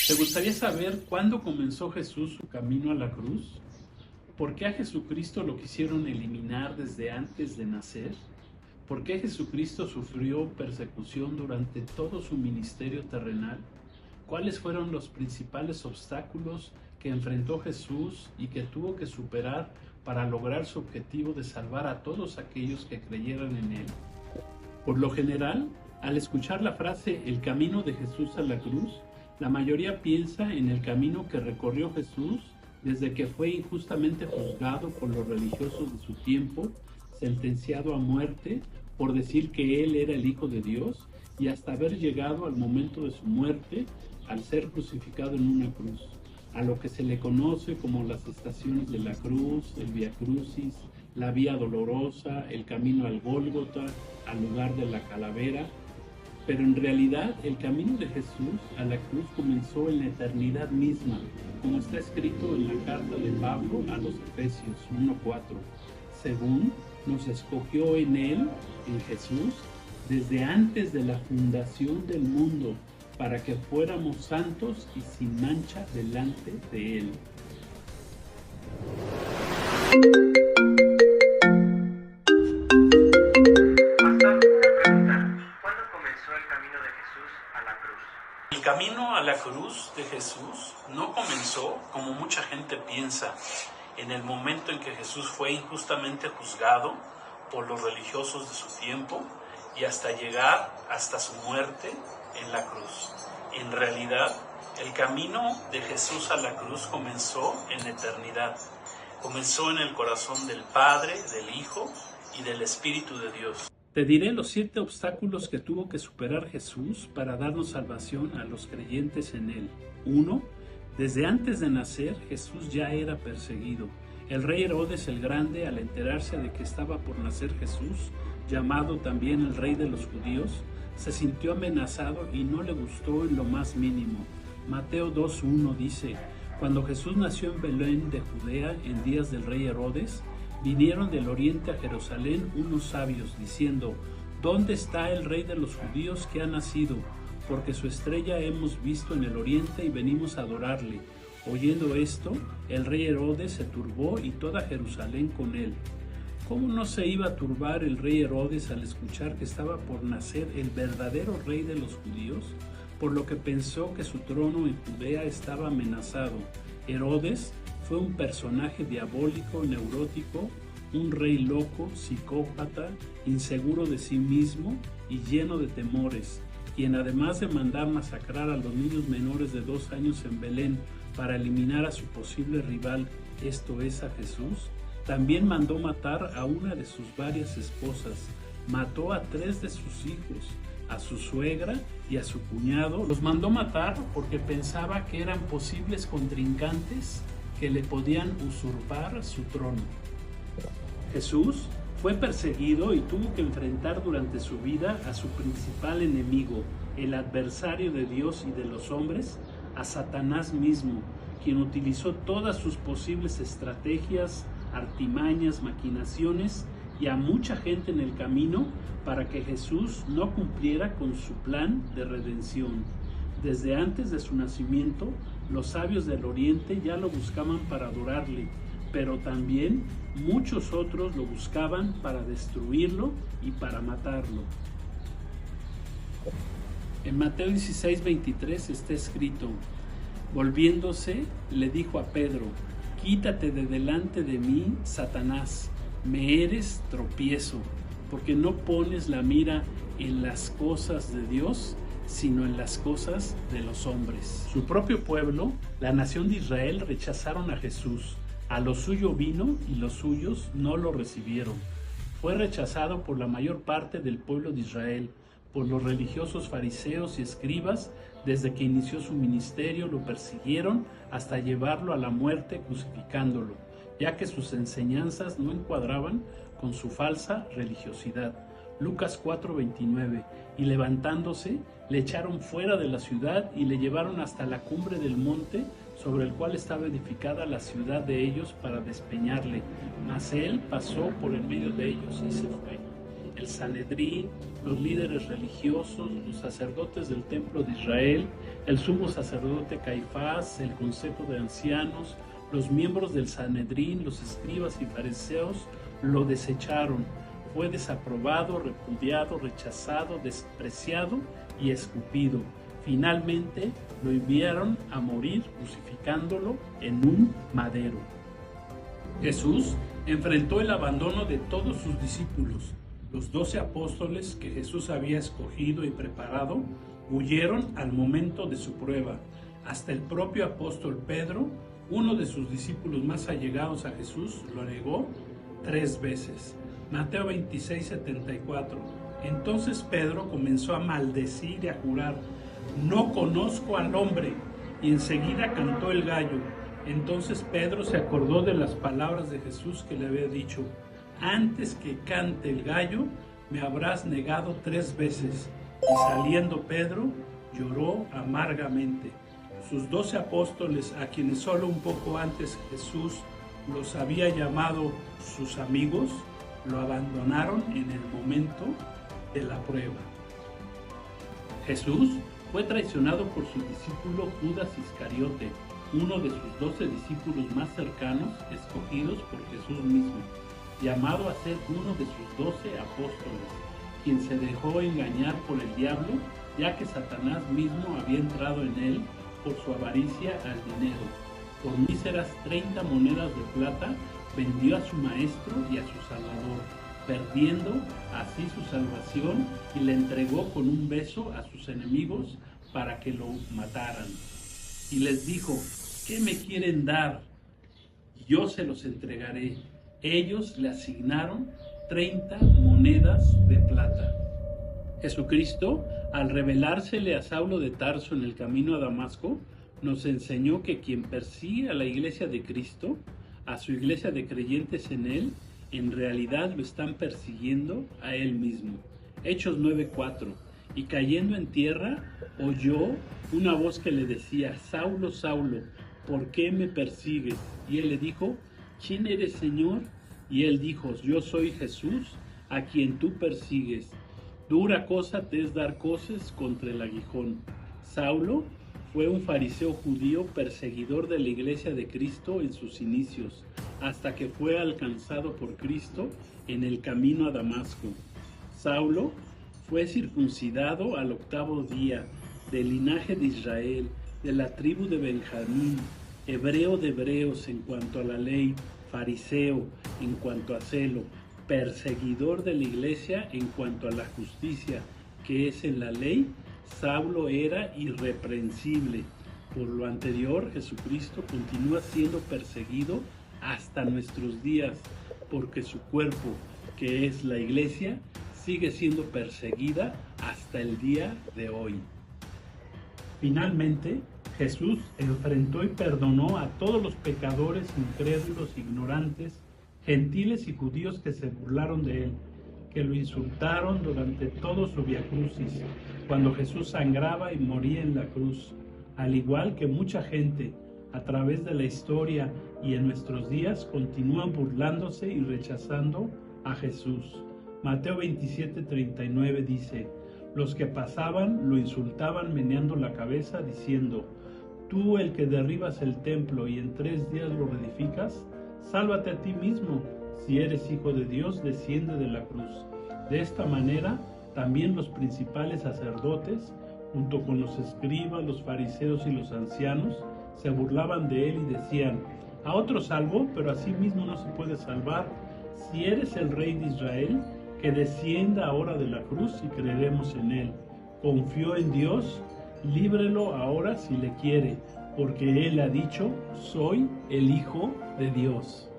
¿Te gustaría saber cuándo comenzó Jesús su camino a la cruz? ¿Por qué a Jesucristo lo quisieron eliminar desde antes de nacer? ¿Por qué Jesucristo sufrió persecución durante todo su ministerio terrenal? ¿Cuáles fueron los principales obstáculos que enfrentó Jesús y que tuvo que superar para lograr su objetivo de salvar a todos aquellos que creyeran en él? Por lo general, al escuchar la frase "el camino de Jesús a la cruz", la mayoría piensa en el camino que recorrió Jesús desde que fue injustamente juzgado por los religiosos de su tiempo, sentenciado a muerte por decir que él era el Hijo de Dios, y hasta haber llegado al momento de su muerte al ser crucificado en una cruz, a lo que se le conoce como las estaciones de la cruz, el Vía Crucis, la Vía Dolorosa, el camino al Gólgota, al lugar de la calavera. Pero en realidad el camino de Jesús a la cruz comenzó en la eternidad misma, como está escrito en la carta de Pablo a los Efesios 1:4. Según nos escogió en él, en Jesús, desde antes de la fundación del mundo, para que fuéramos santos y sin mancha delante de él. El camino a la cruz de Jesús no comenzó, como mucha gente piensa, en el momento en que Jesús fue injustamente juzgado por los religiosos de su tiempo y hasta llegar hasta su muerte en la cruz. En realidad, el camino de Jesús a la cruz comenzó en la eternidad. Comenzó en el corazón del Padre, del Hijo y del Espíritu de Dios. Te diré los 7 obstáculos que tuvo que superar Jesús para darnos salvación a los creyentes en él. 1. Desde antes de nacer, Jesús ya era perseguido. El rey Herodes el Grande, al enterarse de que estaba por nacer Jesús, llamado también el rey de los judíos, se sintió amenazado y no le gustó en lo más mínimo. Mateo 2:1 dice: cuando Jesús nació en Belén de Judea en días del rey Herodes, vinieron del oriente a Jerusalén unos sabios, diciendo: ¿dónde está el rey de los judíos que ha nacido? Porque su estrella hemos visto en el oriente y venimos a adorarle. Oyendo esto, el rey Herodes se turbó y toda Jerusalén con él. ¿Cómo no se iba a turbar el rey Herodes al escuchar que estaba por nacer el verdadero rey de los judíos? Por lo que pensó que su trono en Judea estaba amenazado. Herodes fue un personaje diabólico, neurótico, un rey loco, psicópata, inseguro de sí mismo y lleno de temores, quien además de mandar masacrar a los niños menores de 2 años en Belén para eliminar a su posible rival, esto es a Jesús, también mandó matar a una de sus varias esposas, mató a 3 de sus hijos, a su suegra y a su cuñado. Los mandó matar porque pensaba que eran posibles contrincantes que le podían usurpar su trono. Jesús fue perseguido y tuvo que enfrentar durante su vida a su principal enemigo, el adversario de Dios y de los hombres, a Satanás mismo, quien utilizó todas sus posibles estrategias, artimañas, maquinaciones y a mucha gente en el camino para que Jesús no cumpliera con su plan de redención. Desde antes de su nacimiento, los sabios del oriente ya lo buscaban para adorarle, pero también muchos otros lo buscaban para destruirlo y para matarlo. En Mateo 16:23 está escrito: volviéndose, le dijo a Pedro: quítate de delante de mí, Satanás, me eres tropiezo, porque no pones la mira en las cosas de Dios, sino en las cosas de los hombres. Su propio pueblo, la nación de Israel, rechazaron a Jesús. A lo suyo vino y los suyos no lo recibieron. Fue rechazado por la mayor parte del pueblo de Israel, por los religiosos fariseos y escribas. Desde que inició su ministerio lo persiguieron hasta llevarlo a la muerte crucificándolo, ya que sus enseñanzas no encuadraban con su falsa religiosidad. Lucas 4:29, y levantándose, le echaron fuera de la ciudad y le llevaron hasta la cumbre del monte sobre el cual estaba edificada la ciudad de ellos para despeñarle. Mas él pasó por en medio de ellos y se fue. el Sanedrín, los líderes religiosos, los sacerdotes del templo de Israel, el sumo sacerdote Caifás, el consejo de ancianos, los miembros del Sanedrín, los escribas y fariseos lo desecharon. Fue desaprobado, repudiado, rechazado, despreciado y escupido. Finalmente lo enviaron a morir crucificándolo en un madero. Jesús enfrentó el abandono de todos sus discípulos. Los 12 apóstoles que Jesús había escogido y preparado huyeron al momento de su prueba. Hasta el propio apóstol Pedro, uno de sus discípulos más allegados a Jesús, lo negó 3 veces. Mateo 26:74. Entonces Pedro comenzó a maldecir y a jurar: no conozco al hombre. Y enseguida cantó el gallo. Entonces Pedro se acordó de las palabras de Jesús que le había dicho: antes que cante el gallo, me habrás negado 3 veces. Y saliendo Pedro, lloró amargamente. Sus 12 apóstoles, a quienes solo un poco antes Jesús los había llamado sus amigos, lo abandonaron en el momento de la prueba. Jesús fue traicionado por su discípulo Judas Iscariote, uno de sus 12 discípulos más cercanos, escogidos por Jesús mismo, llamado a ser uno de sus 12 apóstoles, quien se dejó engañar por el diablo, ya que Satanás mismo había entrado en él por su avaricia al dinero. Por míseras 30 monedas de plata vendió a su maestro y a su salvador, perdiendo así su salvación, y le entregó con un beso a sus enemigos para que lo mataran. Y les dijo: ¿qué me quieren dar? Yo se los entregaré. Ellos le asignaron 30 monedas de plata. Jesucristo, al revelársele a Saulo de Tarso en el camino a Damasco, nos enseñó que quien persigue a la iglesia de Cristo, a su iglesia de creyentes en Él, en realidad lo están persiguiendo a Él mismo. Hechos 9:4. Y cayendo en tierra, oyó una voz que le decía: Saulo, Saulo, ¿por qué me persigues? Y él le dijo: ¿quién eres, Señor? Y él dijo: yo soy Jesús, a quien tú persigues. Dura cosa te es dar coces contra el aguijón. Saulo fue un fariseo judío perseguidor de la iglesia de Cristo en sus inicios, hasta que fue alcanzado por Cristo en el camino a Damasco. Saulo fue circuncidado al 8º día, del linaje de Israel, de la tribu de Benjamín, hebreo de hebreos en cuanto a la ley, fariseo en cuanto a celo, perseguidor de la iglesia en cuanto a la justicia que es en la ley. Saulo era irreprensible. Por lo anterior, Jesucristo continúa siendo perseguido hasta nuestros días, porque su cuerpo, que es la iglesia, sigue siendo perseguida hasta el día de hoy. Finalmente, Jesús enfrentó y perdonó a todos los pecadores, incrédulos, ignorantes, gentiles y judíos que se burlaron de él, que lo insultaron durante todo su viacrucis, cuando Jesús sangraba y moría en la cruz, al igual que mucha gente a través de la historia y en nuestros días continúan burlándose y rechazando a Jesús. Mateo 27:39 dice: los que pasaban lo insultaban meneando la cabeza, diciendo: tú, el que derribas el templo y en 3 días lo reedificas, sálvate a ti mismo. Si eres hijo de Dios, desciende de la cruz. De esta manera, también los principales sacerdotes, junto con los escribas, los fariseos y los ancianos, se burlaban de él y decían: a otro salvó, pero a sí mismo no se puede salvar. Si eres el rey de Israel, que descienda ahora de la cruz y creeremos en él. Confió en Dios, líbrelo ahora si le quiere, porque él ha dicho: soy el Hijo de Dios.